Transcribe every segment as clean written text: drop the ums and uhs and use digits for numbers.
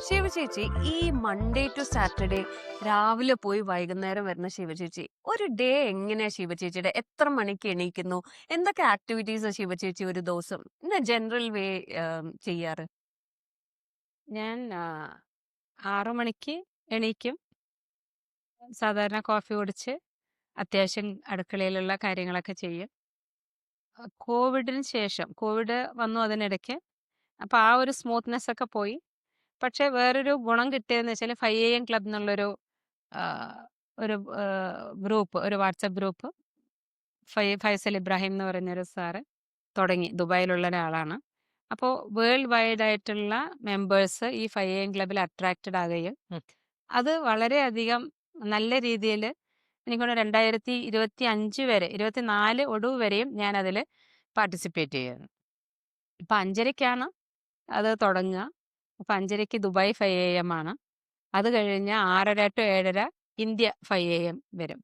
ശിവചേച്ചി, ഈ Monday to Saturday രാവിലെ പോയി വൈകുന്നേരം വരുന്ന ശിവചേച്ചി, ഒരു ഡേ എങ്ങനെയാ ശിവചേച്ചിയുടെ? എത്ര മണിക്ക് എണീക്കുന്നു? എന്തൊക്കെ ആക്ടിവിറ്റീസാ ശിവചേച്ചി ഒരു ദിവസം ജനറൽ വേ ചെയ്യാറ്? ഞാൻ 6 മണിക്ക് എണീക്കും. സാധാരണ കോഫി കുടിച്ച് അത്യാവശ്യം അടുക്കളയിലുള്ള കാര്യങ്ങളൊക്കെ ചെയ്യും. കോവിഡിന് ശേഷം കോവിഡ് വന്നു അതിനിടയ്ക്ക്. അപ്പൊ ആ ഒരു സ്മൂത്ത്നെസ് ഒക്കെ പോയി. പക്ഷേ വേറൊരു ഗുണം കിട്ടിയതെന്ന് വെച്ചാല് 5 AM ക്ലബ് എന്നുള്ളൊരു ആഹ്, ഒരു ഗ്രൂപ്പ്, ഒരു വാട്സാപ്പ് ഗ്രൂപ്പ് ഫൈസൽ ഇബ്രാഹിം എന്ന് പറയുന്നൊരു സാറ് തുടങ്ങി. ദുബായിലുള്ള ഒരാളാണ്. അപ്പോൾ വേൾഡ് വൈഡ് ആയിട്ടുള്ള മെമ്പേഴ്സ് ഈ 5 AM ക്ലബ്ബിൽ അട്രാക്റ്റഡ് ആകുകയും അത് വളരെയധികം നല്ല രീതിയില് എനിക്ക് തോന്നുന്നു 2025 വരെ 24 ഒടുവ് വരെയും ഞാനതില് പാർട്ടിസിപ്പേറ്റ് ചെയ്യുന്നു. ഇപ്പൊ 5:30ക്കാണ് അത് തുടങ്ങുക. അപ്പൊ 5:30ക്ക് ദുബായ് 5 AM ആണ്. അത് കഴിഞ്ഞ് 6:30 ടു 7:30 ഇന്ത്യ 5 AM വരും.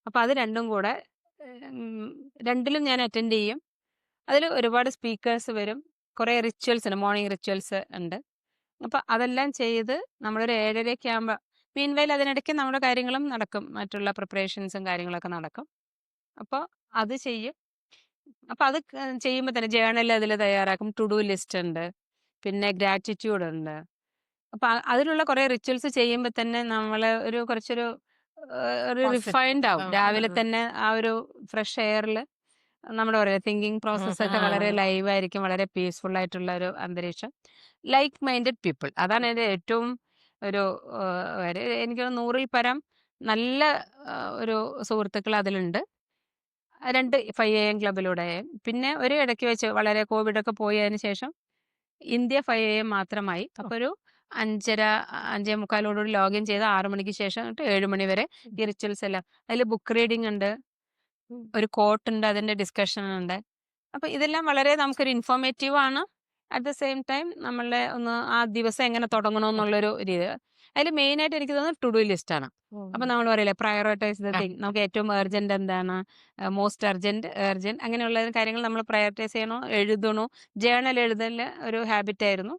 അപ്പൊ അത് രണ്ടും കൂടെ ഉം, രണ്ടിലും ഞാൻ അറ്റൻഡ് ചെയ്യും. അതിൽ ഒരുപാട് സ്പീക്കേഴ്സ് വരും. കുറേ റിച്വൽസ് ഉണ്ട്, മോർണിംഗ് റിച്വൽസ് ഉണ്ട്. അപ്പൊ അതെല്ലാം ചെയ്ത് നമ്മളൊരു 7:30 ആകുമ്പോൾ മീൻവൈൽ അതിനിടയ്ക്ക് നമ്മുടെ കാര്യങ്ങളും നടക്കും. മറ്റുള്ള പ്രിപ്പറേഷൻസും കാര്യങ്ങളൊക്കെ നടക്കും. അപ്പോൾ അത് ചെയ്യും. അപ്പൊ അത് ചെയ്യുമ്പോൾ തന്നെ ജേണൽ അതിൽ തയ്യാറാക്കും. ടു ഡു ലിസ്റ്റ് ഉണ്ട്. പിന്നെ ഗ്രാറ്റിറ്റ്യൂഡ് ഉണ്ട്. അപ്പൊ അതിലുള്ള കുറേ റിച്വൽസ് ചെയ്യുമ്പോൾ തന്നെ നമ്മൾ കുറച്ചൊരു ഒരു റിഫൈൻഡ് ആവും. രാവിലെ തന്നെ ആ ഒരു ഫ്രഷ് എയറിൽ നമ്മുടെ പറയാ തിങ്കിങ് പ്രോസസ് ഒക്കെ വളരെ ലൈവ് ആയിരിക്കും. വളരെ പീസ്ഫുൾ ആയിട്ടുള്ള ഒരു അന്തരീക്ഷം. ലൈക്ക് മൈൻഡഡ് പീപ്പിൾ, അതാണ് എൻ്റെ ഏറ്റവും ഒരു എനിക്ക് 100ൽ പരം നല്ല ഒരു സുഹൃത്തുക്കൾ അതിലുണ്ട്. 2 5 AM ക്ലബിലൂടെ. പിന്നെ ഒരു ഇടയ്ക്ക് വെച്ച് വളരെ കോവിഡൊക്കെ പോയതിന് ശേഷം ഇന്ത്യ 5 AM മാത്രമായി. അപ്പോൾ ഒരു 5:30 5:45 ലോഗിൻ ചെയ്ത് 6 മണിക്ക് ശേഷം തൊട്ട് 7 മണി വരെ ഈ റിച്വൽസ് എല്ലാം. അതിൽ ബുക്ക് റീഡിംഗ് ഉണ്ട്, ഒരു കോട്ട് ഉണ്ട്, അതിന്റെ ഡിസ്കഷൻ ഉണ്ട്. അപ്പൊ ഇതെല്ലാം വളരെ നമുക്കൊരു ഇൻഫോർമേറ്റീവ് ആണ്. അറ്റ് ദ സെയിം ടൈം നമ്മളെ ഒന്ന് ആ ദിവസം എങ്ങനെ തുടങ്ങണമെന്നുള്ളൊരു രീതി. അതിൽ മെയിനായിട്ട് എനിക്ക് തോന്നുന്നത് ടു ഡു ലിസ്റ്റ് ആണ്. അപ്പൊ നമ്മൾ പറയില്ലേ പ്രയോറിറ്റൈസ് ദ തിങ്. നമുക്ക് ഏറ്റവും അർജന്റ് എന്താണ്, മോസ്റ്റ് അർജന്റ് അങ്ങനെയുള്ള കാര്യങ്ങൾ നമ്മൾ പ്രയോറിറ്റൈസ് ചെയ്യണോ, എഴുതണോ. ജേണൽ എഴുതൽ ഒരു ഹാബിറ്റ് ആയിരുന്നു.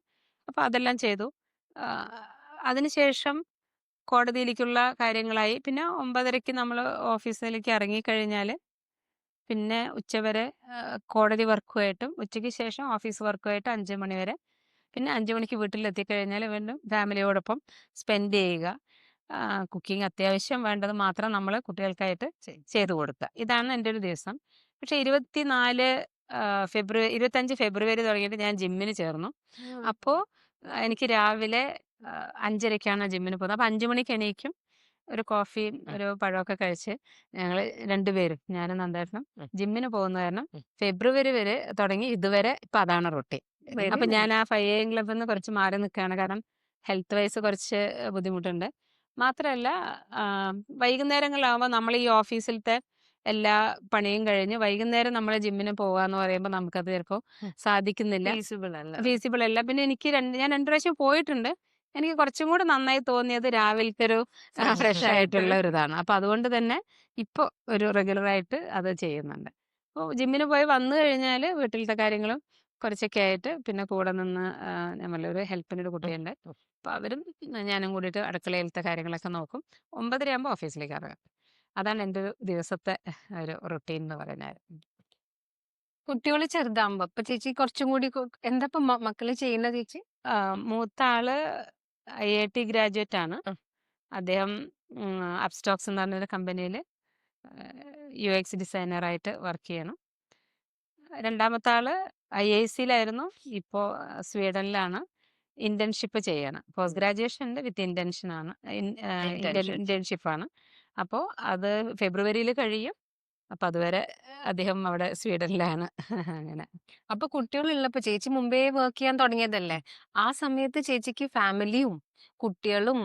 അപ്പൊ അതെല്ലാം ചെയ്തു. അതിനുശേഷം കോടതിയിലേക്കുള്ള കാര്യങ്ങളായി. പിന്നെ 9:30ക്ക് നമ്മൾ ഓഫീസിലേക്ക് ഇറങ്ങിക്കഴിഞ്ഞാൽ പിന്നെ ഉച്ചവരെ കോടതി വർക്കുമായിട്ടും ഉച്ചയ്ക്ക് ശേഷം ഓഫീസ് വർക്കുമായിട്ട് 5 മണി വരെ. പിന്നെ 5 മണിക്ക് വീട്ടിലെത്തിക്കഴിഞ്ഞാൽ വീണ്ടും ഫാമിലിയോടൊപ്പം സ്പെൻഡ് ചെയ്യുക. കുക്കിംഗ് അത്യാവശ്യം വേണ്ടത് മാത്രം നമ്മൾ കുട്ടികൾക്കായിട്ട് ചെയ്തു കൊടുക്കുക. ഇതാണ് എൻ്റെ ഒരു ദിവസം. പക്ഷേ 25 ഫെബ്രുവരി തുടങ്ങിയിട്ട് ഞാൻ ജിമ്മിന് ചേർന്നു. അപ്പോൾ എനിക്ക് രാവിലെ 5:30ക്കാണ് ജിമ്മിന് പോകുന്നത്. അപ്പോൾ 5 മണിക്ക് എണീക്കും. ഒരു കോഫിയും ഒരു പഴമൊക്കെ കഴിച്ച് ഞങ്ങൾ രണ്ടുപേരും, ഞാനും നന്ദേട്ടനും ജിമ്മിന് പോകുന്ന കാരണം ഫെബ്രുവരി വരെ തുടങ്ങി ഇതുവരെ ഇപ്പൊ അതാണ് റൊട്ടീൻ. വെരി അപ്പൊ ഞാൻ നൈസ്. ആ 5 AM ക്ലബ്ബിൽ നിന്ന് കുറച്ച് മാറി നിൽക്കുകയാണ്. കാരണം ഹെൽത്ത് വൈസ് കുറച്ച് ബുദ്ധിമുട്ടുണ്ട്. മാത്രമല്ല ആ, വൈകുന്നേരങ്ങളിലാവുമ്പോൾ നമ്മൾ ഈ ഓഫീസിലത്തെ എല്ലാ പണിയും കഴിഞ്ഞ് വൈകുന്നേരം നമ്മൾ ജിമ്മിന് പോകാന്ന് പറയുമ്പോൾ നമുക്കത് ചിലപ്പോൾ സാധിക്കുന്നില്ല, ഫീസിബിൾ അല്ല. ഫീസിബിൾ അല്ല. പിന്നെ ഞാൻ 2 പ്രാവശ്യം പോയിട്ടുണ്ട്. എനിക്ക് കുറച്ചും കൂടെ നന്നായി തോന്നിയത് രാവിലത്തെ ഒരു ഫ്രഷ് ആയിട്ട്. ആയിട്ടുള്ള ഒരു ഇതാണ്. അപ്പൊ അതുകൊണ്ട് തന്നെ ഇപ്പൊ ഒരു റെഗുലർ ആയിട്ട് അത് ചെയ്യുന്നുണ്ട്. അപ്പോൾ ജിമ്മിന് പോയി വന്നു കഴിഞ്ഞാൽ വീട്ടിലത്തെ കാര്യങ്ങളും കുറച്ചൊക്കെ ആയിട്ട് പിന്നെ കൂടെ നിന്ന് ഞാൻ പറഞ്ഞില്ലേ ഒരു ഹെൽപ്പിനൊരു കുട്ടിയുണ്ട്. അപ്പൊ അവരും ഞാനും കൂടിയിട്ട് അടുക്കളയിലത്തെ കാര്യങ്ങളൊക്കെ നോക്കും. 9:30 ആകുമ്പോൾ ഓഫീസിലേക്ക് ഇറങ്ങാം. അതാണ് എൻ്റെ ഒരു ദിവസത്തെ ഒരു റൊട്ടീൻ എന്ന് പറയുന്നത്. കുട്ടികൾ ചെറുതാകുമ്പോ അപ്പൊ ചേച്ചി കുറച്ചും കൂടി എന്താ ഇപ്പൊ മക്കള് ചെയ്യുന്ന ചേച്ചി? മൂത്ത ആള് IIT ഗ്രാജുവേറ്റ് ആണ്. അദ്ദേഹം അപ്സ്റ്റോക്സ് എന്ന് പറഞ്ഞൊരു കമ്പനിയിൽ UX ഡിസൈനറായിട്ട് വർക്ക് ചെയ്യണം. രണ്ടാമത്തെ ആള് IISc-യിലായിരുന്നു. ഇപ്പോൾ സ്വീഡനിലാണ്. ഇന്റേൺഷിപ്പ് ചെയ്യണം. പോസ്റ്റ് ഗ്രാജുവേഷൻ ഉണ്ട്, വിത്ത് ഇന്റേൺഷൻ ആണ്. ഇന്റേൺഷിപ്പ്. ഇന്റേൺഷിപ്പാണ്. അപ്പോൾ അത് ഫെബ്രുവരിയിൽ കഴിയും. അപ്പൊ അതുവരെ അദ്ദേഹം അവിടെ സ്വീഡനിലാണ്. അങ്ങനെ. അപ്പൊ കുട്ടികളുള്ളപ്പോ ചേച്ചി മുമ്പേ വർക്ക് ചെയ്യാൻ തുടങ്ങിയതല്ലേ? ആ സമയത്ത് ചേച്ചിക്ക് ഫാമിലിയും കുട്ടികളും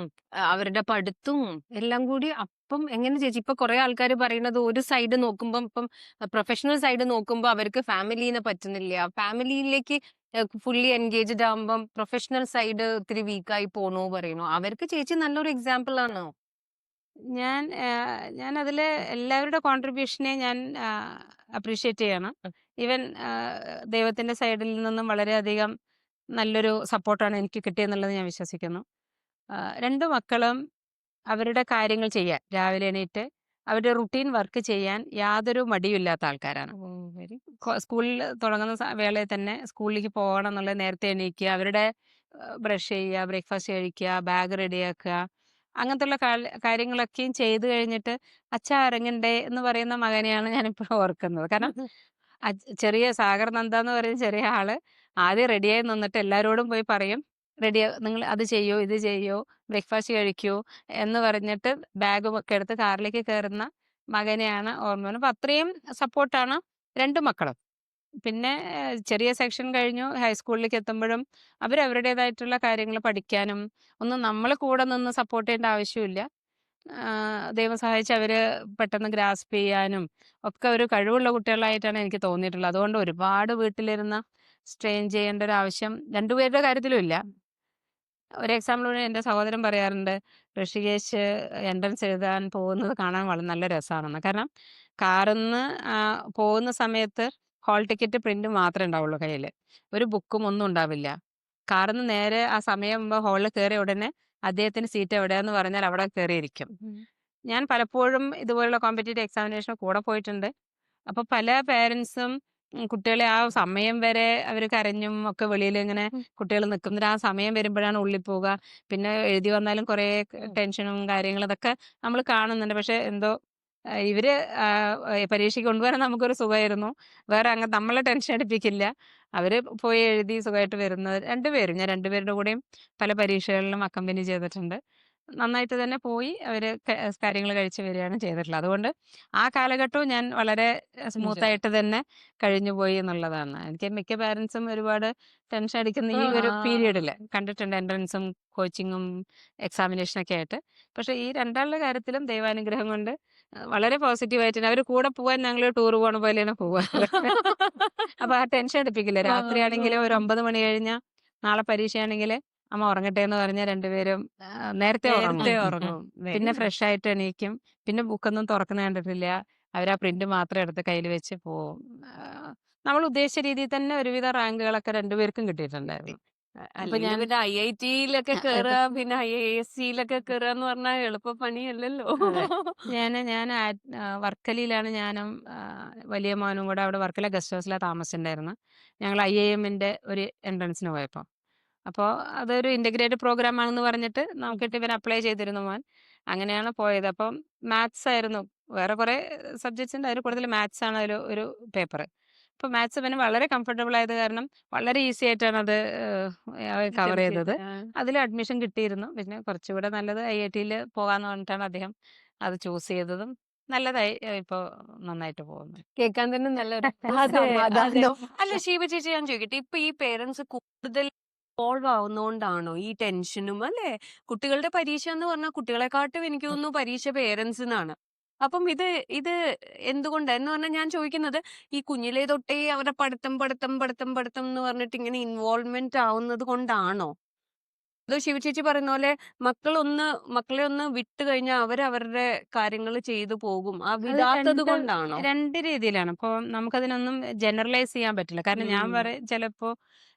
അവരുടെ പഠിത്തവും എല്ലാം കൂടി അപ്പം എങ്ങനെ ചേച്ചി? ഇപ്പൊ കുറെ ആൾക്കാർ പറയുന്നത് ഒരു സൈഡ് നോക്കുമ്പം ഇപ്പം പ്രൊഫഷണൽ സൈഡ് നോക്കുമ്പോ അവർക്ക് ഫാമിലീനെ പറ്റുന്നില്ല. ഫാമിലിയിലേക്ക് ഫുള്ളി എൻഗേജ്ഡ് ആകുമ്പം പ്രൊഫഷണൽ സൈഡ് ഇത്തിരി വീക്കായി പോണു പറയുന്നു. അവർക്ക് ചേച്ചി നല്ലൊരു എക്സാമ്പിൾ ആണ്. ഞാൻ അതില് എല്ലാവരുടെ കോൺട്രിബ്യൂഷനെ ഞാൻ അപ്രീഷിയേറ്റ് ചെയ്യണം. ഈവൻ ദൈവത്തിന്റെ സൈഡിൽ നിന്നും വളരെയധികം നല്ലൊരു സപ്പോർട്ടാണ് എനിക്ക് കിട്ടിയെന്നുള്ളത് ഞാൻ വിശ്വസിക്കുന്നു. 2 മക്കളും അവരുടെ കാര്യങ്ങൾ ചെയ്യാൻ രാവിലെ എണീറ്റ് അവരുടെ റുട്ടീൻ വർക്ക് ചെയ്യാൻ യാതൊരു മടിയുമില്ലാത്ത ആൾക്കാരാണ്. വെരി സ്കൂളിൽ തുടങ്ങുന്ന വേളയിൽ തന്നെ സ്കൂളിലേക്ക് പോകണം എന്നുള്ളത് നേരത്തെ എണീക്കുക, അവരുടെ ബ്രഷ് ചെയ്യുക, ബ്രേക്ക്ഫാസ്റ്റ് കഴിക്കുക, ബാഗ് റെഡിയാക്കുക, അങ്ങനത്തുള്ള കാര്യങ്ങളൊക്കെയും ചെയ്ത് കഴിഞ്ഞിട്ട് "അച്ഛാ ഇറങ്ങണ്ടേ" എന്ന് പറയുന്ന മകനെയാണ് ഞാനിപ്പോൾ ഓർക്കുന്നത്. കാരണം ചെറിയ സാഗർ നന്ദ എന്ന് പറയുന്ന ചെറിയ ആള് ആദ്യം റെഡിയായി നിന്നിട്ട് എല്ലാവരോടും പോയി പറയും, നിങ്ങൾ അത് ചെയ്യോ, ഇത് ചെയ്യോ, ബ്രേക്ക്ഫാസ്റ്റ് കഴിക്കൂ എന്ന് പറഞ്ഞിട്ട് ബാഗും ഒക്കെ എടുത്ത് കാറിലേക്ക് കയറുന്ന മകനെയാണ് ഓർമ്മ വരുന്നത്. അപ്പൊ അത്രയും സപ്പോർട്ടാണ് 2 മക്കളും. പിന്നെ ചെറിയ സെക്ഷൻ കഴിഞ്ഞു ഹൈസ്കൂളിലേക്ക് എത്തുമ്പോഴും അവരവരുടേതായിട്ടുള്ള കാര്യങ്ങൾ പഠിക്കാനും ഒന്നും നമ്മൾ കൂടെ നിന്ന് സപ്പോർട്ട് ചെയ്യേണ്ട ആവശ്യമില്ല. ദൈവം സഹായിച്ച് അവര് പെട്ടെന്ന് ഗ്രാസ്പ് ചെയ്യാനും ഒക്കെ ഒരു കഴിവുള്ള കുട്ടികളായിട്ടാണ് എനിക്ക് തോന്നിയിട്ടുള്ളത്. അതുകൊണ്ട് ഒരുപാട് വീട്ടിലിരുന്ന് സ്ട്രെയിൻ ചെയ്യേണ്ട ഒരു ആവശ്യം 2 പേരുടെ കാര്യത്തിലും ഇല്ല. ഒരു എക്സാമ്പിൾ എൻ്റെ സഹോദരൻ പറയാറുണ്ട്, ഋഷികേശ് എൻട്രൻസ് എഴുതാൻ പോകുന്നത് കാണാൻ വളരെ നല്ല രസമാണെന്ന്. കാരണം കാറിന്ന് പോകുന്ന സമയത്ത് ഹാൾ ടിക്കറ്റ് പ്രിന്റ് മാത്രമേ ഉണ്ടാവുള്ളൂ കയ്യിൽ. ഒരു ബുക്കും ഒന്നും ഉണ്ടാവില്ല. കാറിന്ന് നേരെ ആ സമയമാകുമ്പോൾ ഹാളിൽ കയറിയ ഉടനെ അദ്ദേഹത്തിന് സീറ്റ് എവിടെയാന്ന് പറഞ്ഞാൽ അവിടെ കയറിയിരിക്കും. ഞാൻ പലപ്പോഴും ഇതുപോലുള്ള കോമ്പറ്റേറ്റീവ് എക്സാമിനേഷന് കൂടെ പോയിട്ടുണ്ട്. അപ്പൊ പല പേരൻസും കുട്ടികളെ ആ സമയം വരെ അവര് കരഞ്ഞും ഒക്കെ വെളിയിലിങ്ങനെ കുട്ടികൾ നിക്കും. എന്നിട്ട് ആ സമയം വരുമ്പോഴാണ് ഉള്ളിൽ പോവുക. പിന്നെ എഴുതി വന്നാലും കുറേ ടെൻഷനും കാര്യങ്ങളും ഇതൊക്കെ നമ്മൾ കാണുന്നുണ്ട്. പക്ഷെ എന്തോ ഇവര് പരീക്ഷയ്ക്ക് കൊണ്ടുവരാൻ നമുക്കൊരു സുഖമായിരുന്നു. വേറെ നമ്മളെ ടെൻഷൻ അടിപ്പിക്കില്ല. അവര് പോയി എഴുതി സുഖമായിട്ട് വരുന്നത്. 2 പേരും ഞാൻ 2 പേരുടെ കൂടെയും പല പരീക്ഷകളിലും അക്കമ്പനി ചെയ്തിട്ടുണ്ട്. നന്നായിട്ട് തന്നെ പോയി അവര് കാര്യങ്ങൾ കഴിച്ച് വരികയാണ് ചെയ്തിട്ടുള്ളത്. അതുകൊണ്ട് ആ കാലഘട്ടവും ഞാൻ വളരെ സ്മൂത്തായിട്ട് തന്നെ കഴിഞ്ഞുപോയി എന്നുള്ളതാണ്. എനിക്ക് മിക്ക പാരൻസും ഒരുപാട് ടെൻഷൻ അടിക്കുന്ന ഈ ഒരു പീരിയഡിൽ കണ്ടിട്ടുണ്ട്, എൻട്രൻസും കോച്ചിങ്ങും എക്സാമിനേഷനൊക്കെ ആയിട്ട്. പക്ഷെ ഈ രണ്ടാളുടെ കാര്യത്തിലും ദൈവാനുഗ്രഹം കൊണ്ട് വളരെ പോസിറ്റീവായിട്ട് അവര് കൂടെ പോവാൻ ഞങ്ങള് ടൂർ പോണ പോലെയാണ് പോവാറ്. അപ്പൊ ആ ടെൻഷൻ എടുപ്പിക്കില്ല. രാത്രിയാണെങ്കിലും ഒരു 9 മണി കഴിഞ്ഞാ നാളെ പരീക്ഷയാണെങ്കില് അമ്മ ഉറങ്ങട്ടെ എന്ന് പറഞ്ഞാൽ രണ്ടുപേരും നേരത്തെ നേരത്തെ ഉറങ്ങും. ഉറങ്ങും. പിന്നെ ഫ്രഷ് ആയിട്ട് എണീക്കും. പിന്നെ ബുക്കൊന്നും തുറക്കുന്നത് കണ്ടിട്ടില്ല. അവരാ പ്രിന്റ് മാത്രം എടുത്ത് കയ്യിൽ വെച്ച് പോവും. നമ്മൾ ഉദ്ദേശിച്ച രീതിയിൽ തന്നെ ഒരുവിധ റാങ്കുകളൊക്കെ 2 പേർക്കും കിട്ടിയിട്ടുണ്ടായിരുന്നു. അപ്പൊ അല്ലെങ്കിൽ ഞാൻ പിന്നെ IIT-യിലൊക്കെ കേറുക, പിന്നെ IISc-യിലൊക്കെ കേറുക എന്ന് പറഞ്ഞാൽ എളുപ്പ പണിയല്ലല്ലോ. അതെ. ഞാൻ വർക്കലയിലാണ് ഞാനും വലിയ മോനും കൂടെ അവിടെ വർക്കല ഗസ്റ്റ് ഹൗസിലാ താമസിച്ചിട്ടുണ്ടായിരുന്നത്. ഞങ്ങൾ IIM-ന്റെ ഒരു എൻട്രൻസിന് പോയപ്പോ. അപ്പോ അതൊരു ഇന്റഗ്രേറ്റഡ് പ്രോഗ്രാം ആണെന്ന് പറഞ്ഞിട്ട് നോക്കിയിട്ട് ഇവൻ അപ്ലൈ ചെയ്തിരുന്നു മോൻ. അങ്ങനെയാണ് പോയത്. അപ്പം മാത്സ് ആയിരുന്നു. വേറെ കുറേ സബ്ജക്ട്സ് ഉണ്ട്. അതിൽ കൂടുതൽ മാത്സ് ആണ് ഒരു പേപ്പറ്. അപ്പോൾ മാത്സ് ഇവന് വളരെ കംഫർട്ടബിൾ ആയത് കാരണം വളരെ ഈസി ആയിട്ടാണ് അത് കവർ അറ്റംപ്റ്റ് ചെയ്തത്. ചെയ്ത്. അതിൽ അഡ്മിഷൻ കിട്ടിയിരുന്നു. പിന്നെ കുറച്ചുകൂടെ നല്ലത് IIT-യിൽ പോകാന്ന് പറഞ്ഞിട്ടാണ് അദ്ദേഹം അത് ചൂസ് ചെയ്തതും. നല്ലതായി ഇപ്പോ നന്നായിട്ട് പോകുന്നു. കേൾക്കാൻ തന്നെ നല്ലൊരു അതെ, അതെ. സമാധാനം. അല്ല ശീബ ചേച്ചി, ഞാൻ ചോദിക്കട്ടെ, ഇപ്പൊ ഈ പേരൻസ് കൂടുതൽ ഇൻവോൾവ് ആവുന്നോണ്ടാണോ ഈ ടെൻഷനും അല്ലേ? കുട്ടികളുടെ പരീക്ഷ എന്ന് പറഞ്ഞാൽ കുട്ടികളെക്കാട്ടും എനിക്ക് തോന്നുന്നു പരീക്ഷ പേരൻസിനാണ്. അപ്പം ഇത് എന്തുകൊണ്ടാ? എന്ന് പറഞ്ഞാൽ ഞാൻ ചോദിക്കുന്നത്, ഈ കുഞ്ഞിലേ തൊട്ടേ അവരുടെ പഠിത്തം പഠിത്തം പഠിത്തം പഠിത്തം എന്ന് പറഞ്ഞിട്ട് ഇങ്ങനെ ഇൻവോൾവ്മെന്റ് ആവുന്നത് കൊണ്ടാണോ? അതോ ശിവചേച്ചി പറയുന്ന പോലെ മക്കളെ ഒന്ന് വിട്ട് കഴിഞ്ഞാൽ അവരവരുടെ കാര്യങ്ങൾ ചെയ്തു പോകും. ആ അത് വിടാത്തത് കൊണ്ടാണോ? 2 രീതിയിലാണ്. ഇപ്പൊ നമുക്കതിനൊന്നും ജനറലൈസ് ചെയ്യാൻ പറ്റില്ല. കാരണം ഞാൻ ഉം. ചിലപ്പോ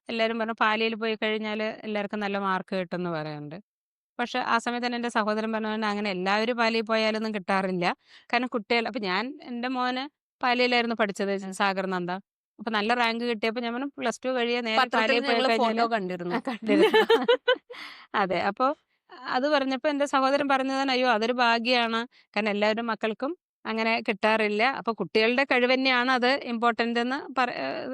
എല്ലാരും പറഞ്ഞു പാലിയിൽ പോയി കഴിഞ്ഞാല് എല്ലാവർക്കും നല്ല മാർക്ക് കിട്ടുംന്ന് പറയാറുണ്ട്. പക്ഷെ ആ സമയത്ത് തന്നെ എന്റെ സഹോദരൻ പറഞ്ഞ പോലെ അങ്ങനെ എല്ലാവരും പാലിയിൽ പോയാലൊന്നും കിട്ടാറില്ല. കാരണം അപ്പൊ ഞാൻ എന്റെ മോന് പാലിയിലായിരുന്നു പഠിച്ചത്, സാഗർ നന്ദ. അപ്പൊ നല്ല റാങ്ക് കിട്ടിയപ്പോ ഞാൻ പറഞ്ഞു +2 കഴിയാൻ നേരെ പത്രത്തിൽ പാലിയിൽ പോയി ഞങ്ങള് കഴിഞ്ഞാല് ഫോട്ടോ കണ്ടിരുന്നു. കണ്ടിരുന്നു. അതെ. അപ്പൊ അത് പറഞ്ഞപ്പോ എന്റെ സഹോദരൻ പറഞ്ഞതാണ്, "അയ്യോ അതൊരു ഭാഗ്യാണ്. കാരണം എല്ലാവരുടെ മക്കൾക്കും അങ്ങനെ കിട്ടാറില്ല. അപ്പൊ കുട്ടികളുടെ കഴിവ് തന്നെയാണ് അത് ഇമ്പോർട്ടന്റ് എന്ന്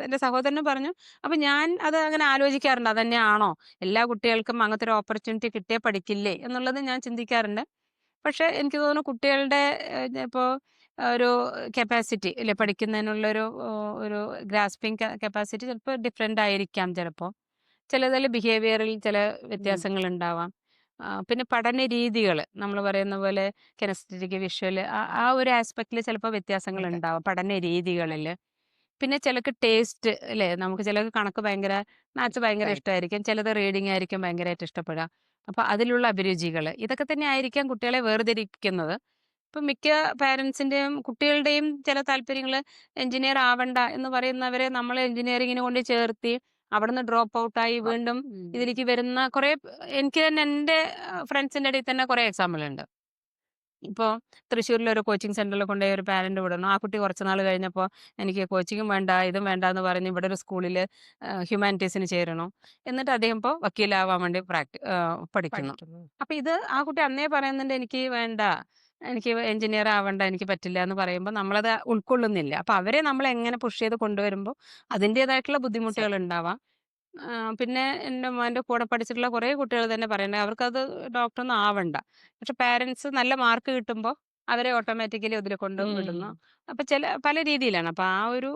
എന്റെ സഹോദരനും പറഞ്ഞു." അപ്പൊ ഞാൻ അത് അങ്ങനെ ആലോചിക്കാറുണ്ട്. അതന്നെയാണോ? എല്ലാ കുട്ടികൾക്കും അങ്ങനത്തെ ഒരു ഓപ്പർച്യൂണിറ്റി കിട്ടിയാൽ പഠിക്കില്ലേ എന്നുള്ളത് ഞാൻ ചിന്തിക്കാറുണ്ട്. പക്ഷെ എനിക്ക് തോന്നുന്നു കുട്ടികളുടെ ഇപ്പോ ഒരു കപ്പാസിറ്റി ഇല്ലേ, പഠിക്കുന്നതിനുള്ളൊരു ഒരു ഗ്രാസ്പിങ് കപ്പാസിറ്റി ചിലപ്പോൾ ഡിഫറെന്റ് ആയിരിക്കാം ചിലപ്പോ. ചിലതിൽ ബിഹേവിയറിൽ ചില ഉം. വ്യത്യാസങ്ങൾ ഉണ്ടാവാം. പിന്നെ പഠന രീതികൾ നമ്മൾ പറയുന്ന പോലെ കിനസ്തെറ്റിക്, വിഷ്വൽ, ആ ഒരു ആസ്പെക്റ്റിൽ ചിലപ്പോൾ വ്യത്യാസങ്ങൾ അതെ. ഉണ്ടാവാം പഠന രീതികളിൽ. പിന്നെ ചിലർക്ക് ടേസ്റ്റ് അല്ലേ, നമുക്ക് ചിലർക്ക് കണക്ക് മാത്സ് ഭയങ്കര ഇഷ്ടായി. ഇഷ്ടമായിരിക്കും, ചിലത് റീഡിംഗ് ആയിരിക്കും ഭയങ്കരമായിട്ട് ഇഷ്ടപ്പെടുക. അപ്പൊ അതിലുള്ള അഭിരുചികൾ ഇതൊക്കെ തന്നെ ആയിരിക്കാം കുട്ടികളെ വേർതിരിക്കുന്നത്. ഇപ്പൊ മിക്ക പാരൻസിന്റെയും കുട്ടികളുടെയും ചില താല്പര്യങ്ങൾ എഞ്ചിനീയർ ആവണ്ട എന്ന് പറയുന്നവരെ നമ്മൾ എഞ്ചിനീയറിങ്ങിന് കൊണ്ട് ചേർത്തി അവിടുന്ന് ഡ്രോപ്പ് ഔട്ടായി വീണ്ടും ഇതിലേക്ക് വരുന്ന കുറേ എനിക്ക് തന്നെ എൻ്റെ ഫ്രണ്ട്സിൻ്റെ ഇടയിൽ തന്നെ കുറേ എക്സാമ്പിൾ ഉണ്ട്. ഇപ്പോൾ തൃശ്ശൂരിലൊരു കോച്ചിങ് സെന്ററിൽ കൊണ്ടുപോയി ഒരു പാരന്റ് വിടുന്നു. ആ കുട്ടി കുറച്ച് നാൾ കഴിഞ്ഞപ്പോൾ എനിക്ക് കോച്ചിങ്ങും വേണ്ട ഇതും വേണ്ട എന്ന് പറഞ്ഞ് ഇവിടെ ഒരു സ്കൂളിൽ ഹ്യൂമാനിറ്റീസിന് ചേരണു. എന്നിട്ട് അദ്ദേഹം ഇപ്പോൾ വക്കീലാവാൻ വേണ്ടി പഠിക്കുന്നു. അപ്പോൾ ഇത് ആ കുട്ടി അന്നേ പറയുന്നുണ്ട് എനിക്ക് വേണ്ട, എനിക്ക് എഞ്ചിനീയർ ആവണ്ട, എനിക്ക് പറ്റില്ല എന്ന് പറയുമ്പോൾ നമ്മളത് ഉൾക്കൊള്ളുന്നില്ല. അപ്പോൾ അവരെ നമ്മൾ എങ്ങനെ പുഷ് ചെയ്ത് കൊണ്ടുവരുമ്പോൾ അതിൻ്റെതായിട്ടുള്ള ബുദ്ധിമുട്ടുകൾ ഉണ്ടാവാം. പിന്നെ എൻ്റെ മോൻ്റെ കൂടെ പഠിച്ചിട്ടുള്ള കുറേ കുട്ടികൾ തന്നെ പറയുന്നത് അവർക്കത് ഡോക്ടറൊന്നും ആവണ്ട. പക്ഷെ പാരൻസ് നല്ല മാർക്ക് കിട്ടുമ്പോൾ അവരെ ഓട്ടോമാറ്റിക്കലി അതിൽ കൊണ്ട് വിടുന്നു. അപ്പം പല രീതിയിലാണ്. അപ്പം ആ ഒരു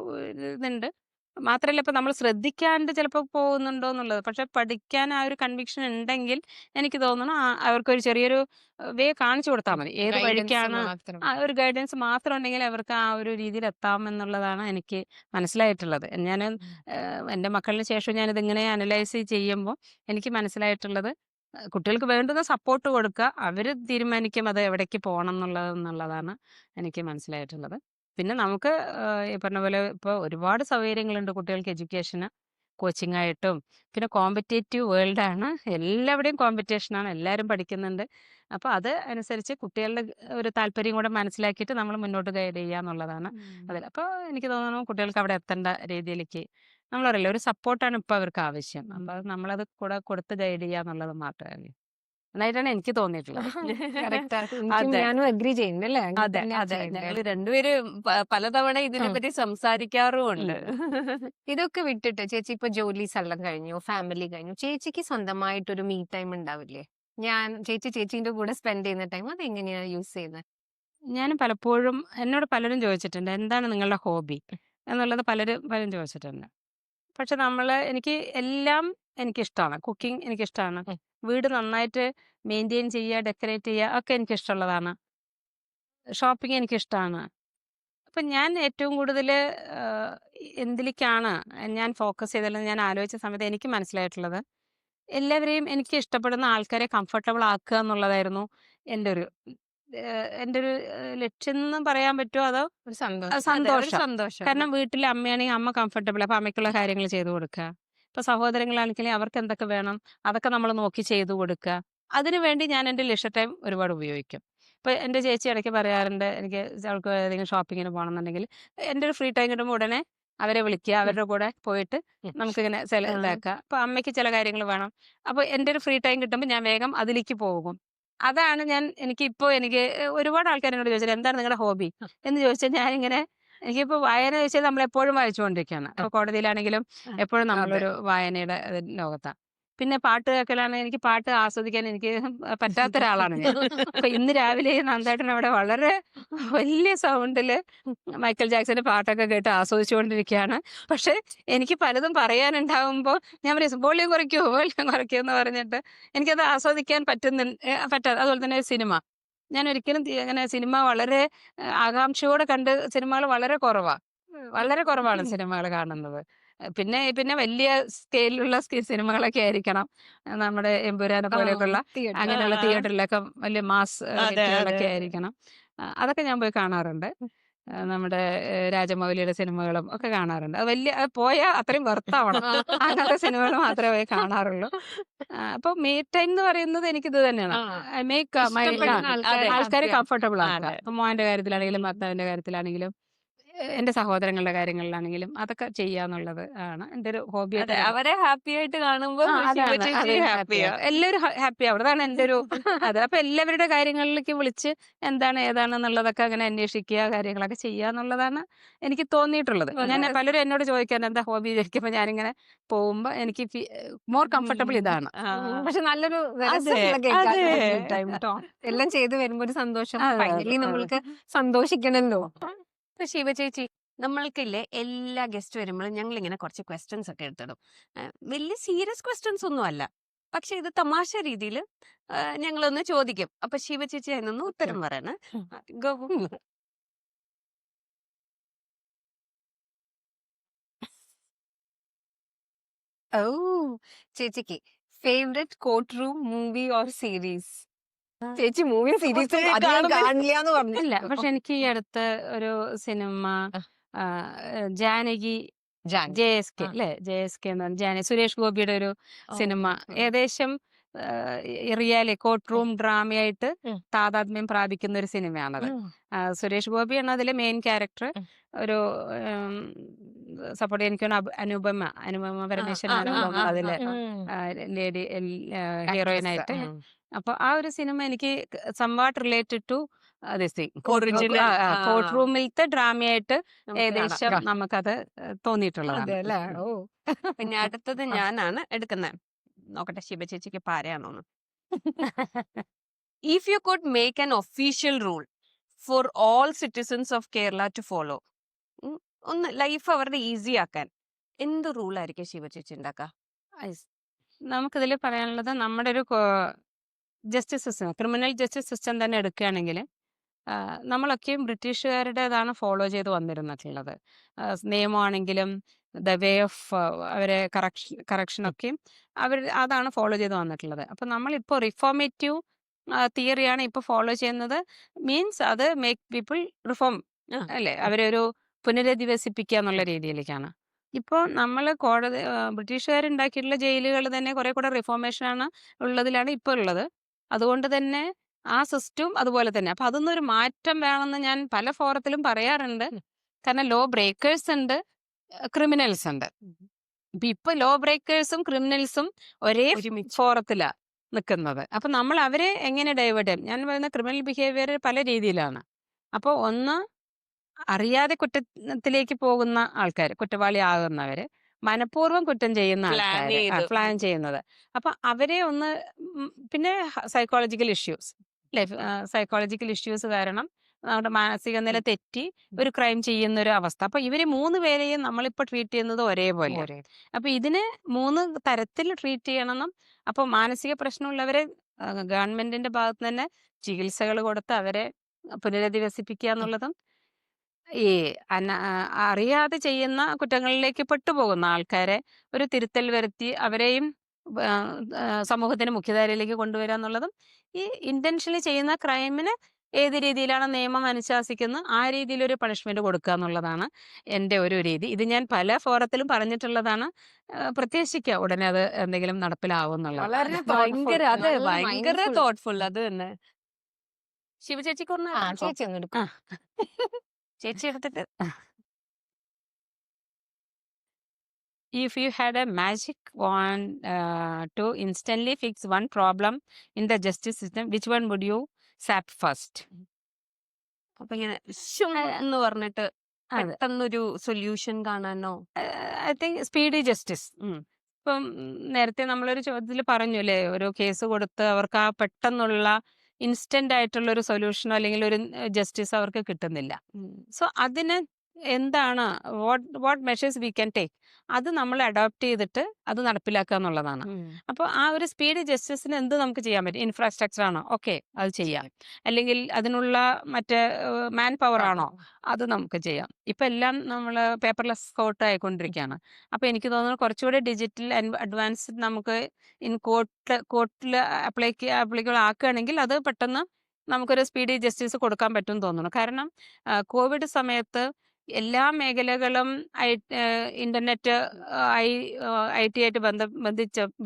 ഇതുണ്ട്. മാത്രമല്ല ഇപ്പം നമ്മൾ ശ്രദ്ധിക്കാണ്ട് ചിലപ്പോൾ പോകുന്നുണ്ടോ എന്നുള്ളത്. പക്ഷെ പഠിക്കാൻ ആ ഒരു കൺവിക്ഷൻ ഉണ്ടെങ്കിൽ എനിക്ക് തോന്നുന്നു അവർക്കൊരു ചെറിയൊരു വേ കാണിച്ചു കൊടുത്താൽ മതി. ഏത് വഴിക്കാണ് ആ ഒരു ഗൈഡൻസ് മാത്രം ഉണ്ടെങ്കിൽ അവർക്ക് ആ ഒരു രീതിയിൽ എത്താമെന്നുള്ളതാണ് എനിക്ക് മനസ്സിലായിട്ടുള്ളത്. ഞാൻ എൻ്റെ മക്കളിന് ശേഷം ഞാനിതിങ്ങനെ അനലൈസ് ചെയ്യുമ്പോൾ എനിക്ക് മനസ്സിലായിട്ടുള്ളത് കുട്ടികൾക്ക് വേണ്ടുന്ന സപ്പോർട്ട് കൊടുക്കുക, അവർ തീരുമാനിക്കും അത് എവിടേക്ക് പോകണം എന്നുള്ളതാണ് എനിക്ക് മനസ്സിലായിട്ടുള്ളത്. പിന്നെ നമുക്ക് ഈ പറഞ്ഞ പോലെ ഇപ്പോൾ ഒരുപാട് സൗകര്യങ്ങളുണ്ട് കുട്ടികൾക്ക് എഡ്യൂക്കേഷന്, കോച്ചിങ് ആയിട്ടും. പിന്നെ കോമ്പറ്റേറ്റീവ് വേൾഡാണ്, എല്ലാവിടെയും കോമ്പറ്റീഷനാണ്, എല്ലാവരും പഠിക്കുന്നുണ്ട്. അപ്പോൾ അത് അനുസരിച്ച് കുട്ടികളുടെ ഒരു താല്പര്യം കൂടെ മനസ്സിലാക്കിയിട്ട് നമ്മൾ മുന്നോട്ട് ഗൈഡ് ചെയ്യുക എന്നുള്ളതാണ് അതിൽ. അപ്പോൾ എനിക്ക് തോന്നുന്നു കുട്ടികൾക്ക് അവിടെ എത്തേണ്ട രീതിയിലേക്ക് നമ്മൾ പറയില്ല, ഒരു സപ്പോർട്ടാണ് ഇപ്പോൾ അവർക്ക് ആവശ്യം. അപ്പോൾ അത് നമ്മളത് കൂടെ കൊടുത്ത് ഗൈഡ് ചെയ്യുക എന്നുള്ളത് മാത്രമേ എന്നായിട്ടാണ് എനിക്ക് തോന്നിയിട്ടുള്ളത്. അതെ ഞാനും അഗ്രി ചെയ്യുന്നു അല്ലേ? അതെ അതെ ഞങ്ങൾ രണ്ടുപേരും പലതവണ ഇതിനെപ്പറ്റി സംസാരിക്കാറുമുണ്ട്. ഇതൊക്കെ വിട്ടിട്ട് ചേച്ചി ഇപ്പൊ ജോലി സ്ഥലം കഴിഞ്ഞു, ഫാമിലി കഴിഞ്ഞു, ചേച്ചിക്ക് സ്വന്തമായിട്ടൊരു മീ ടൈം ഉണ്ടാവില്ലേ? ചേച്ചീന്റെ കൂടെ സ്പെൻഡ് ചെയ്യുന്ന ടൈം അത് എങ്ങനെയാ യൂസ് ചെയ്യുന്നത്? ഞാൻ പലപ്പോഴും എന്നോട് പലരും ചോദിച്ചിട്ടുണ്ട് എന്താണ് നിങ്ങളുടെ ഹോബി എന്നുള്ളത് പലരും ചോദിച്ചിട്ടുണ്ട്. പക്ഷെ എനിക്ക് എല്ലാം എനിക്കിഷ്ടമാണ്. കുക്കിംഗ് എനിക്കിഷ്ടമാണ്, വീട് നന്നായിട്ട് മെയിൻറ്റെയിൻ ചെയ്യുക, ഡെക്കറേറ്റ് ചെയ്യുക ഒക്കെ എനിക്കിഷ്ടമുള്ളതാണ്, ഷോപ്പിംഗ് എനിക്കിഷ്ടമാണ്. അപ്പം ഞാൻ ഏറ്റവും കൂടുതൽ എന്തിലേക്കാണ് ഞാൻ ഫോക്കസ് ചെയ്തതെന്ന് ഞാൻ ആലോചിച്ച സമയത്ത് എനിക്ക് മനസ്സിലായിട്ടുള്ളത് എല്ലാവരെയും എനിക്ക് ഇഷ്ടപ്പെടുന്ന ആൾക്കാരെ കംഫർട്ടബിൾ ആക്കുക എന്നുള്ളതായിരുന്നു എൻ്റെ ഒരു ലക്ഷ്യം എന്ന് പറയാൻ പറ്റുമോ അതോ ഒരു സന്തോഷം. സന്തോഷം. സന്തോഷം. കാരണം വീട്ടിൽ അമ്മയാണെങ്കിൽ അമ്മ കംഫർട്ടബിൾ, അപ്പം അമ്മയ്ക്കുള്ള കാര്യങ്ങൾ ചെയ്തു കൊടുക്കുക. ഇപ്പം സഹോദരങ്ങളാണെങ്കിൽ അവർക്ക് എന്തൊക്കെ വേണം അതൊക്കെ നമ്മൾ നോക്കി ചെയ്തു കൊടുക്കുക. അതിനുവേണ്ടി ഞാൻ എൻ്റെ ലെഷർ ടൈം ഒരുപാട് ഉപയോഗിക്കും. ഇപ്പം എൻ്റെ ചേച്ചി ഇടയ്ക്ക് പറയാറുണ്ട് എനിക്ക് അവൾക്ക് ഏതെങ്കിലും ഷോപ്പിങ്ങിന് പോകണമെന്നുണ്ടെങ്കിൽ എൻ്റെ ഒരു ഫ്രീ ടൈം കിട്ടുമ്പോൾ ഉടനെ അവരെ വിളിക്കുക, അവരുടെ കൂടെ പോയിട്ട് നമുക്കിങ്ങനെ ഇതാക്കുക. അപ്പോൾ അമ്മയ്ക്ക് ചില കാര്യങ്ങൾ വേണം, അപ്പോൾ എൻ്റെ ഒരു ഫ്രീ ടൈം കിട്ടുമ്പോൾ ഞാൻ വേഗം അതിലേക്ക് പോകും. അതാണ് എനിക്ക് ഒരുപാട് ആൾക്കാർ എന്നോട് ചോദിച്ചത് എന്താണ് നിങ്ങളുടെ ഹോബി എന്ന് ചോദിച്ചാൽ ഞാനിങ്ങനെ എനിക്കിപ്പോൾ വായന ചോദിച്ചാൽ നമ്മളെപ്പോഴും വായിച്ചുകൊണ്ടിരിക്കുകയാണ്. അപ്പോൾ കോടതിയിലാണെങ്കിലും എപ്പോഴും നമ്മളൊരു വായനയുടെ ലോകത്താണ്. പിന്നെ പാട്ട് കേൾക്കലാണെങ്കിൽ എനിക്ക് പാട്ട് ആസ്വദിക്കാൻ എനിക്ക് പറ്റാത്ത ഒരാളാണ് ഞാൻ. അപ്പൊ ഇന്ന് രാവിലെ നന്ദേട്ടൻ അവിടെ വളരെ വലിയ സൗണ്ടിൽ മൈക്കൽ ജാക്സന്റെ പാട്ടൊക്കെ കേട്ട് ആസ്വദിച്ചുകൊണ്ടിരിക്കുകയാണ്. പക്ഷെ എനിക്ക് പലതും പറയാനുണ്ടാവുമ്പോൾ ഞാൻ പറയും വോളിയം കുറയ്ക്കൂ എന്ന് പറഞ്ഞിട്ട് എനിക്കത് ആസ്വദിക്കാൻ പറ്റാതെ. അതുപോലെ തന്നെ സിനിമ ഞാൻ ഒരിക്കലും അങ്ങനെ സിനിമ വളരെ ആകാംക്ഷയോടെ കണ്ട് സിനിമകൾ വളരെ കുറവാണ് സിനിമകൾ കാണുന്നത്. പിന്നെ വലിയ സ്കെയിലുള്ള സിനിമകളൊക്കെ ആയിരിക്കണം, നമ്മുടെ എമ്പുരാനെ പോലെയൊക്കെയുള്ള അങ്ങനെയുള്ള തിയേറ്ററിലൊക്കെ വലിയ മാസ് ഹിറ്റുകളൊക്കെ ആയിരിക്കണം. അതൊക്കെ ഞാൻ പോയി കാണാറുണ്ട്. നമ്മുടെ രാജമൗലിയുടെ സിനിമകളും ഒക്കെ കാണാറുണ്ട്. അത് പോയാൽ അത്രയും വെർത്താവണം, അങ്ങനത്തെ സിനിമകൾ മാത്രമേ പോയി കാണാറുള്ളൂ. അപ്പൊ മീ ടൈം എന്ന് പറയുന്നത് എനിക്കിത് തന്നെയാണ്. ആൾക്കാരെ കംഫർട്ടബിൾ ആക്കുക. ഇപ്പൊ മോന്റെ കാര്യത്തിലാണെങ്കിലും ഭർത്താവിന്റെ കാര്യത്തിലാണെങ്കിലും എന്റെ സഹോദരങ്ങളുടെ കാര്യങ്ങളിലാണെങ്കിലും അതൊക്കെ ചെയ്യാന്നുള്ളത് ആണ് എന്റെ ഒരു ഹോബി. അവരെ ഹാപ്പി ആയിട്ട് കാണുമ്പോൾ എല്ലാവരും ഹാപ്പി ആവണം, അതാണ് എന്റെ ഒരു അപ്പൊ എല്ലാവരുടെ കാര്യങ്ങളിലേക്ക് വിളിച്ച് എന്താണ് ഏതാണെന്നുള്ളതൊക്കെ അങ്ങനെ അന്വേഷിക്കുക, കാര്യങ്ങളൊക്കെ ചെയ്യുക എന്നുള്ളതാണ് എനിക്ക് തോന്നിയിട്ടുള്ളത്. ഞാൻ പലരും എന്നോട് ചോദിക്കാൻ എന്താ ഹോബി ചോദിക്കുമ്പോൾ ഞാനിങ്ങനെ പോകുമ്പോ എനിക്ക് മോർ കംഫർട്ടബിൾ ഇതാണ്. പക്ഷെ നല്ലൊരു എല്ലാം ചെയ്ത് വരുമ്പോ ഒരു സന്തോഷം, നമ്മൾക്ക് സന്തോഷിക്കണല്ലോ. ശിവചേച്ചി, നമ്മൾക്കില്ലേ എല്ലാ ഗസ്റ്റ് വരുമ്പോഴും ഞങ്ങൾ ഇങ്ങനെ കുറച്ച് ക്വസ്റ്റ്യൻസ് ഒക്കെ എടുത്തിടും. വലിയ സീരിയസ് ക്വസ്റ്റ്യൻസ് ഒന്നും അല്ല, പക്ഷെ ഇത് തമാശ രീതിയിൽ ഞങ്ങളൊന്ന് ചോദിക്കും. അപ്പൊ ശിവചേച്ചി അതിനൊന്ന് ഉത്തരം പറയണേ. ചേച്ചിക്ക് favourite court room movie or series? ചേച്ചി മൂവി സീരീസ് കാണില്ല എന്ന് പറഞ്ഞു. ഇല്ല, പക്ഷെ എനിക്ക് ഈ അടുത്ത ഒരു സിനിമ ജാനകി ജാൻ. JSK ആ. അല്ലേ? JSK എന്ന് പറഞ്ഞ ജാനി സുരേഷ് ഗോപിയുടെ ഒരു ഓ, സിനിമ. ഉം. ഏകദേശം റിയാലി കോർട്ട് ഓ, റൂം ഡ്രാമയായിട്ട് ഉം. താതാത്മ്യം പ്രാപിക്കുന്ന ഒരു സിനിമയാണത്. ഉം. സുരേഷ് ഗോപിയാണ് അതിലെ മെയിൻ ക്യാരക്ടർ. ഉം. ഒരു സപ്പോർട്ട് എനിക്ക് അനുപമ പരമേശ്വരനാണ് തോന്നുന്നത് അതിലെ ഉം. Lady Actress. ഹീറോയിനായിട്ട്. ഉം. അപ്പൊ ആ ഒരു സിനിമ എനിക്ക് somewhat related to this thing Original. Court റൂമിലത്തെ ഡ്രാമയായിട്ട് നമുക്ക് കാണാം. ഏകദേശം നമുക്കത് തോന്നിയിട്ടുള്ളതാണ്. അതെ അല്ലേ? ഓ. പിന്നെ അടുത്തത് ഞാനാണ് എടുക്കുന്നത്. നോക്കട്ടെ ശിവ ചേച്ചിക്ക് പാരയാണോന്ന്. If you could make an official rule for all citizens of Kerala to follow, ഒന്ന് ലൈഫ് അവരുടെ ഈസി ആക്കാൻ എന്ത് റൂളായിരിക്കും ശിവ ചേച്ചി ഉണ്ടാക്കുക? നമുക്കിതിൽ പറയാനുള്ളത് നമ്മുടെ ഒരു justice system, criminal justice system തന്നെ എടുക്കുകയാണെങ്കിൽ നമ്മളൊക്കെയും ബ്രിട്ടീഷുകാരുടേതാണ് ഫോളോ ചെയ്ത് വന്നിരുന്നിട്ടുള്ളത്. നിയമമാണെങ്കിലും ദ വേ ഓഫ് അവരെ കറക്ഷനൊക്കെയും അതാണ് ഫോളോ ചെയ്ത് വന്നിട്ടുള്ളത്. അപ്പം നമ്മളിപ്പോൾ റിഫോർമേറ്റീവ് തിയറിയാണ് ഇപ്പോൾ ഫോളോ ചെയ്യുന്നത്. മീൻസ് അത് മേക്ക് പീപ്പിൾ റിഫോം അല്ലേ, അവരെ ഒരു പുനരധിവസിപ്പിക്കുക എന്നുള്ള രീതിയിലേക്കാണ്. ഇപ്പോൾ നമ്മൾ ബ്രിട്ടീഷുകാരുണ്ടാക്കിയിട്ടുള്ള ജയിലുകൾ തന്നെ കുറെ കൂടെ റിഫോർമേഷനാണ് ഉള്ളതിലാണ് ഇപ്പോൾ ഉള്ളത്. അതുകൊണ്ട് തന്നെ ആ സിസ്റ്റവും അതുപോലെ തന്നെ. അപ്പം അതൊന്നൊരു മാറ്റം വേണമെന്ന് ഞാൻ പല ഫോറത്തിലും പറയാറുണ്ട്. കാരണം ലോ ബ്രേക്കേഴ്സ് ഉണ്ട്, ക്രിമിനൽസ് ഉണ്ട്. ഇപ്പൊ ലോ ബ്രേക്കേഴ്സും ക്രിമിനൽസും ഒരേ ഒരുമിച്ച്. ഫോറത്തിലാണ് നിൽക്കുന്നത്. അപ്പൊ നമ്മൾ അവരെ എങ്ങനെ ഡൈവേർട്ട് ചെയ്യും? ഞാൻ പറയുന്ന ക്രിമിനൽ ബിഹേവിയർ പല രീതിയിലാണ്. അപ്പോൾ ഒന്ന്, അറിയാതെ കുറ്റത്തിലേക്ക് പോകുന്ന ആൾക്കാർ, കുറ്റവാളി ആകുന്നവര്, മനഃപൂർവ്വം കുറ്റം ചെയ്യുന്ന Plan ആൾക്കാർ, ചെയ്ത്. പ്ലാൻ ചെയ്യുന്നത്. അപ്പൊ അവരെ ഒന്ന് പിന്നെ സൈക്കോളജിക്കൽ ഇഷ്യൂസ് അല്ലെ, സൈക്കോളജിക്കൽ ഇഷ്യൂസ് കാരണം നമ്മുടെ മാനസിക നില തെറ്റി ഒരു ക്രൈം ചെയ്യുന്ന ഒരു അവസ്ഥ. അപ്പൊ ഇവര് 3 പേരെയും നമ്മളിപ്പോൾ ട്രീറ്റ് ചെയ്യുന്നത് ഒരേപോലെ. ഒരേ. അപ്പൊ ഇതിനെ 3 തരത്തിൽ ട്രീറ്റ് ചെയ്യണമെന്നും, അപ്പൊ മാനസിക പ്രശ്നമുള്ളവരെ ഗവൺമെന്റിന്റെ ഭാഗത്ത് തന്നെ ചികിത്സകൾ കൊടുത്ത് അവരെ പുനരധിവസിപ്പിക്കുക എന്നുള്ളതും, ഈ അറിയാതെ ചെയ്യുന്ന കുറ്റങ്ങളിലേക്ക് പെട്ടുപോകുന്ന ആൾക്കാരെ ഒരു തിരുത്തൽ വരുത്തി അവരെയും സമൂഹത്തിന്റെ മുഖ്യധാരയിലേക്ക് കൊണ്ടുവരിക എന്നുള്ളതും, ഈ ഇന്റൻഷനലി ചെയ്യുന്ന ക്രൈമിന് ഏത് രീതിയിലാണ് നിയമം അനുശാസിക്കുന്നത് ആ രീതിയിലൊരു പണിഷ്മെന്റ് കൊടുക്കുക എന്നുള്ളതാണ് എൻ്റെ ഒരു രീതി. ഇത് ഞാൻ പല ഫോറത്തിലും പറഞ്ഞിട്ടുള്ളതാണ്. പ്രത്യേകിക്കുക ഉടനെ അത് എന്തെങ്കിലും നടപ്പിലാവും എന്നുള്ളത്. വളരെ ഭയങ്കര thoughtful. അതെ നല്ല ഭയങ്കര mindful. തോട്ട്ഫുൾ. അത് തന്നെ. ശിവ ചേച്ചിക്ക് ഒന്ന് ആ, ചേച്ചി ഒന്ന് എടുക്കും. ചേച്ചി എടുത്തിട്ട് If you had a magic wand to instantly fix one problem in the justice system, which one would you sap first? അപ്പൊ ഇങ്ങനെ ശ്ശും എന്ന് പറഞ്ഞിട്ട് അതെ. പെട്ടെന്നൊരു സൊല്യൂഷൻ കാണാനോ? I think speedy justice. ഇപ്പം നേരത്തെ നമ്മളൊരു ചോദ്യത്തിൽ പറഞ്ഞു അല്ലേ, ഒരു കേസ് കൊടുത്ത് അവർക്ക് ആ പെട്ടെന്നുള്ള ഇൻസ്റ്റന്റ് ആയിട്ടുള്ള ഒരു സൊല്യൂഷനോ അല്ലെങ്കിൽ ഒരു ജസ്റ്റിസ് അവർക്ക് കിട്ടുന്നില്ല. സോ അതിന് എന്താണ്, what measures we can take, അത് നമ്മൾ അഡോപ്റ്റ് ചെയ്തിട്ട് അത് നടപ്പിലാക്കുക എന്നുള്ളതാണ്. അപ്പോൾ ആ ഒരു സ്പീഡ് ജസ്റ്റിസിന് എന്ത് നമുക്ക് ചെയ്യാൻ പറ്റും? ഇൻഫ്രാസ്ട്രക്ചർ ആണോ? ഓക്കെ, അത് ചെയ്യാം. അല്ലെങ്കിൽ അതിനുള്ള മറ്റേ മാൻ പവർ ആണോ? അത് നമുക്ക് ചെയ്യാം. ഇപ്പം എല്ലാം നമ്മൾ പേപ്പർലെസ് കോർട്ട് ആയിക്കൊണ്ടിരിക്കുകയാണ്. അപ്പോൾ എനിക്ക് തോന്നുന്നു കുറച്ചുകൂടി ഡിജിറ്റൽ അഡ്വാൻസ്ഡ് നമുക്ക് കോർട്ടിൽ അപ്ലിക്കബിൾ ആക്കുകയാണെങ്കിൽ അത് പെട്ടെന്ന് നമുക്കൊരു സ്പീഡി ജസ്റ്റിസ് കൊടുക്കാൻ പറ്റും എന്ന് തോന്നുന്നു. കാരണം കോവിഡ് സമയത്ത് എല്ലാ മേഖലകളും ഇന്റർനെറ്റ് IT ആയിട്ട്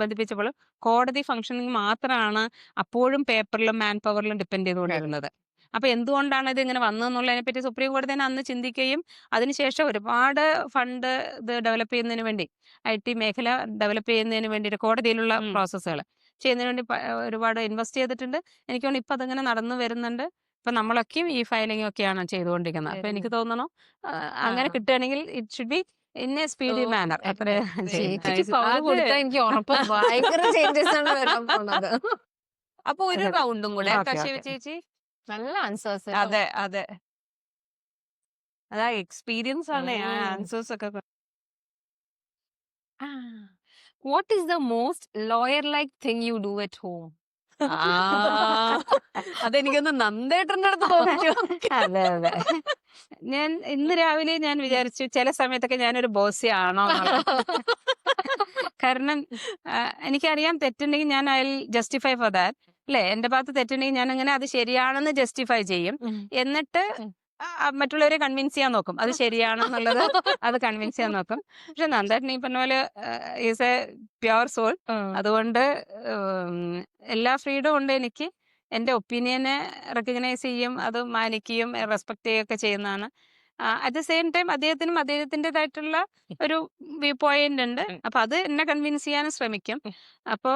ബന്ധിപ്പിച്ചപ്പോൾ കോടതി ഫംഗ്ഷനിങ് മാത്രമാണ് അപ്പോഴും പേപ്പറിലും മാൻ പവറിലും ഡിപ്പെൻഡ് ചെയ്തുകൊണ്ടിരുന്നത്. അപ്പൊ എന്തുകൊണ്ടാണ് ഇത് ഇങ്ങനെ വന്നതെന്നുള്ളതിനെ പറ്റി സുപ്രീം കോടതി തന്നെ അന്ന് ചിന്തിക്കുകയും അതിനുശേഷം ഒരുപാട് ഫണ്ട് ഇത് ഡെവലപ്പ് ചെയ്യുന്നതിന് വേണ്ടി, IT മേഖല ഡെവലപ്പ് ചെയ്യുന്നതിന് വേണ്ടിയിട്ട് കോടതിയിലുള്ള പ്രോസസ്സുകൾ ചെയ്യുന്നതിന് വേണ്ടി ഒരുപാട് ഇൻവെസ്റ്റ് ചെയ്തിട്ടുണ്ട്. എനിക്ക് തോന്നുന്നു ഇപ്പൊ അതങ്ങനെ നടന്നു വരുന്നുണ്ട്. ഇപ്പൊ നമ്മളൊക്കെയും ഈ ഫയലിംഗ് ഒക്കെയാണ് ചെയ്തുകൊണ്ടിരിക്കുന്നത്. അപ്പൊ എനിക്ക് തോന്നുന്നു അങ്ങനെ കിട്ടുകയാണെങ്കിൽ it should be in a speedy manner. അത്ര ചേച്ചിക്ക് പവർ കൊടുത്താൽ എനിക്ക് ഉറപ്പ് ഭയങ്കര ചേഞ്ചസ് ആണ് വരാൻ പോണത്. അപ്പൊ ഒരു റൗണ്ടും കൂടെ Okay, ശിവ okay. ചേച്ചി. നല്ല ആൻസേഴ്സ്. അതെ അതെ അതാ എക്സ്പീരിയൻസ് ആണ് ആ ആൻസേഴ്സ് ഒക്കെ. What is the most lawyer-like thing you do at home? അതെനിക്കൊന്ന് നന്ദേട്ടന്റെ അടുത്ത് തോന്നിച്ചു. അതെ അതെ. ഞാൻ ഇന്ന് രാവിലെ ഞാൻ വിചാരിച്ചു ചില സമയത്തൊക്കെ ഞാനൊരു ബോസി ആണോ എന്നുള്ളത്. കാരണം എനിക്കറിയാം തെറ്റുണ്ടെങ്കിൽ ഞാൻ I will justify for that. അല്ലെ, എന്റെ ഭാഗത്ത് തെറ്റുണ്ടെങ്കിൽ ഞാൻ അങ്ങനെ അത് ശരിയാണെന്ന് ജസ്റ്റിഫൈ ചെയ്യും. എന്നിട്ട് മറ്റുള്ളവരെ കൺവിൻസ് ചെയ്യാൻ നോക്കും അത് ശരിയാണെന്നുള്ളത് അത് കൺവിൻസ് ചെയ്യാൻ നോക്കും. പക്ഷെ നന്ദേട്ടൻ ഈ പറഞ്ഞ പോലെ ഈസ് എ പ്യുവർ സോൾ. അതുകൊണ്ട് എല്ലാ ഫ്രീഡം ഉണ്ട് എനിക്ക്. എൻ്റെ ഒപ്പീനിയനെ റെക്കഗ്നൈസ് ചെയ്യും, അത് മാനിക്കുകയും റെസ്പെക്ട് ചെയ്യുകയൊക്കെ ചെയ്യുന്നതാണ്. അറ്റ് ദ സെയിം ടൈം അദ്ദേഹത്തിൻ്റെതായിട്ടുള്ള ഒരു വ്യൂ പോയിന്റ് ഉണ്ട്. അപ്പൊ അത് എന്നെ കൺവിൻസ് ചെയ്യാനും ശ്രമിക്കും. അപ്പോ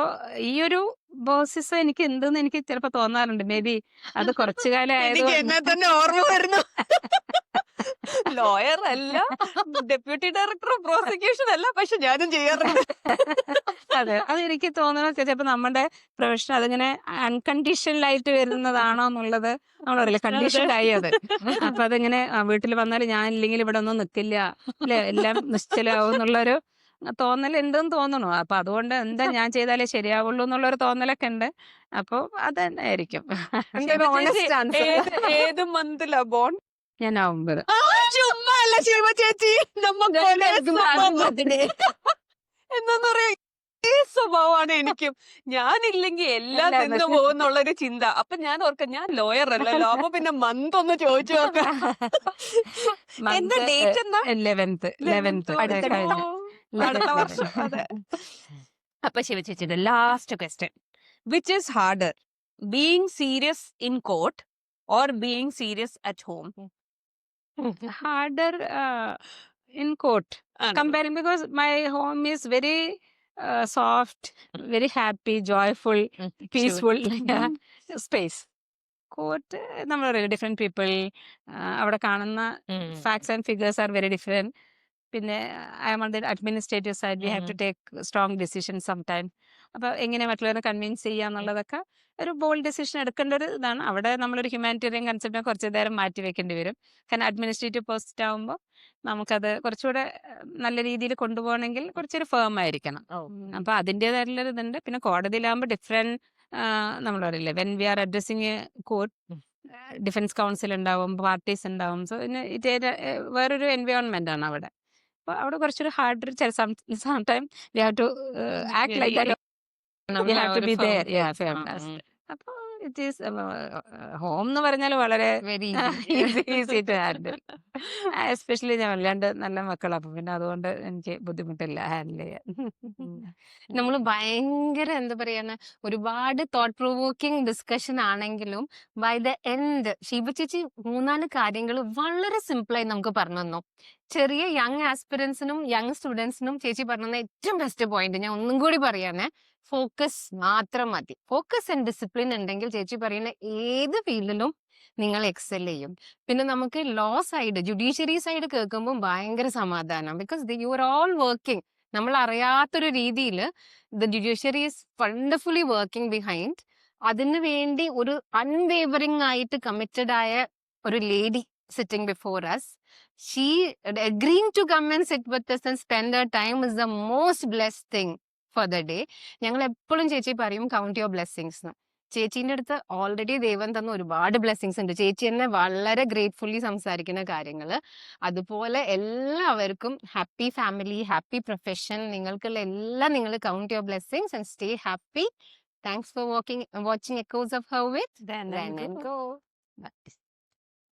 ഈ ഒരു ബോസിസ് എനിക്ക് എന്തെന്ന് എനിക്ക് ചിലപ്പോ തോന്നാറുണ്ട്. മേ ബി അത് കുറച്ചു കാലം എനിക്ക് ആയതുകൊണ്ട് എന്നെ തന്നെ ഓർമ്മ വരുന്നു. ലോയർ അല്ല, ഡെപ്യൂട്ടി ഡയറക്ടർ ഓഫ് പ്രോസിക്യൂഷൻ അല്ല, പക്ഷെ ഞാനും ചെയ്യാറുണ്ട്. അതെ, അത് എനിക്ക് തോന്നുന്നു ചിലപ്പോ നമ്മുടെ പ്രൊഫഷൻ അതിങ്ങനെ അൺകണ്ടീഷണൽ ആയിട്ട് വരുന്നതാണോ എന്നുള്ളത് നമ്മളറിയില്ല. കണ്ടീഷൻഡ് ആയി അത്. അപ്പൊ അതിങ്ങനെ വീട്ടിൽ വന്നാൽ ഞാൻ ഇല്ലെങ്കിൽ ഇവിടെ ഒന്നും നിൽക്കില്ല, അല്ലെ, എല്ലാം നിശ്ചലാവും എന്നുള്ളൊരു തോന്നൽ ഉണ്ടെന്ന് തോന്നണു. അപ്പൊ അതുകൊണ്ട് എന്താ ഞാൻ ചെയ്താലേ ശരിയാവുള്ളൂ എന്നുള്ളൊരു തോന്നലൊക്കെ ഉണ്ട്. അപ്പൊ അത് തന്നെ ആയിരിക്കും. ഏത് മന്തിലാ ബോൺ? ഞാൻ നവംബർ. ചുമ്മാ അല്ല ശിവ ചേച്ചി, എന്താന്ന് പറയാ, ഈ സ്വഭാവമാണ് എനിക്കും. ഞാനില്ലെങ്കിൽ എല്ലാം എല്ലാം നിന്ന് പോകുന്നുള്ളൊരു ചിന്ത. അപ്പൊ ഞാൻ ഓർക്കാം, ഞാൻ ലോയർ അല്ലല്ലോ, അപ്പൊ പിന്നെ മന്ത് ഒന്ന് ചോദിച്ചു നോക്കാം. എന്താ ഡേറ്റ് എന്താ? 11th അടുത്ത വർഷം. അതെ. അപ്പൊ ശിവ ചേച്ചിയുടെ last question, which is harder, being serious in court or being serious at home? harder in court comparing, because my home is very soft, very happy, joyful, peaceful space. court നമ്മൾ പറയില്ല, different people, അവിടെ കാണുന്ന facts and figures are very different. പിന്നെ I am on the administrative side, we have to take strong decision sometime. അപ്പൊ എങ്ങനെ മറ്റുള്ളവരെ convince ചെയ്യുക എന്നുള്ളതൊക്കെ ഒരു ബോൾഡ് ഡിസിഷൻ എടുക്കേണ്ട ഒരു ഇതാണ്. അവിടെ നമ്മളൊരു ഹ്യൂമാനിറ്റേറിയൻ കൺസെപ്റ്റിനെ കുറച്ച് നേരം മാറ്റി വെക്കേണ്ടി വരും. കാരണം അഡ്മിനിസ്ട്രേറ്റീവ് പോസ്റ്റ് ആകുമ്പോൾ നമുക്കത് കുറച്ചുകൂടെ നല്ല രീതിയിൽ കൊണ്ടുപോകണമെങ്കിൽ കുറച്ചൊരു ഫേം ആയിരിക്കണം. അപ്പൊ അതിൻ്റെതായിട്ടുള്ളൊരു ഇതുണ്ട്. പിന്നെ കോടതിയിലാകുമ്പോൾ ഡിഫറെന്റ്, നമ്മൾ പറയില്ലേ, when we are addressing court, defence counsel ഉണ്ടാവും, പാർട്ടീസ് ഉണ്ടാവും. സോ വേറൊരു എൻവയോൺമെന്റ് ആണ് അവിടെ. അപ്പൊ അവിടെ കുറച്ചൊരു harder, sometime we have to act like that, we have to be there. അപ്പൊ ഇറ്റ് ഈസ് ഹോം എന്ന് പറഞ്ഞാൽ വളരെ very easy to handle. Especially ഞാൻ വല്ലാണ്ട് നല്ല മക്കളാണ്, അപ്പൊ പിന്നെ അതുകൊണ്ട് എനിക്ക് ബുദ്ധിമുട്ടില്ല ഹാൻഡിൽ ചെയ്യാൻ. നമ്മൾ ഭയങ്കര എന്താ പറയാ, ഒരുപാട് തോട്ട് പ്രൊവോക്കിംഗ് ഡിസ്കഷൻ ആണെങ്കിലും ബൈ ദ എൻഡ് ഷീബ ചേച്ചി 3-4 കാര്യങ്ങൾ വളരെ സിമ്പിളായി നമുക്ക് പറഞ്ഞു തന്നു. ചെറിയ യങ് ആസ്പിറൻസിനും യങ് സ്റ്റുഡൻസിനും ചേച്ചി പറഞ്ഞ ഏറ്റവും ബെസ്റ്റ് പോയിന്റ് ഞാൻ ഒന്നും കൂടി പറയാനേ, ഫോക്കസ് മാത്രം മതി. ഫോക്കസ് ആൻഡ് ഡിസിപ്ലിൻ ഉണ്ടെങ്കിൽ ചേച്ചി പറയുന്ന ഏത് ഫീൽഡിലും നിങ്ങൾ എക്സൽ ചെയ്യും. പിന്നെ നമുക്ക് ലോ സൈഡ്, ജുഡീഷ്യറി സൈഡ് കേൾക്കുമ്പോൾ ഭയങ്കര സമാധാനം. Because you are all working, നമ്മൾ അറിയാത്തൊരു രീതിയിൽ the judiciary is wonderfully working behind. അതിനു വേണ്ടി ഒരു അൺവേവറിംഗ് ആയിട്ട് കമ്മിറ്റഡ് ആയ ഒരു lady sitting before us. She agreeing to come and sit with us and spend her time is the most blessed thing for the day. ഞങ്ങൾ എപ്പോഴും ചേച്ചി പറയും കൗണ്ട് യുവർ ബ്ലെസ്സിങ്സ്. ചേച്ചീൻ്റെ അടുത്ത് ഓൾറെഡി ദൈവം തന്ന ഒരുപാട് ബ്ലെസ്സിങ്സ് ഉണ്ട്. ചേച്ചി തന്നെ വളരെ ഗ്രേറ്റ്ഫുള്ളി സംസാരിക്കുന്ന കാര്യങ്ങൾ. അതുപോലെ എല്ലാവർക്കും ഹാപ്പി ഫാമിലി, ഹാപ്പി പ്രൊഫഷൻ, നിങ്ങൾക്കുള്ള എല്ലാം നിങ്ങൾ count your blessings and stay happy. Thanks for watching Echoes of Her with Then and Go.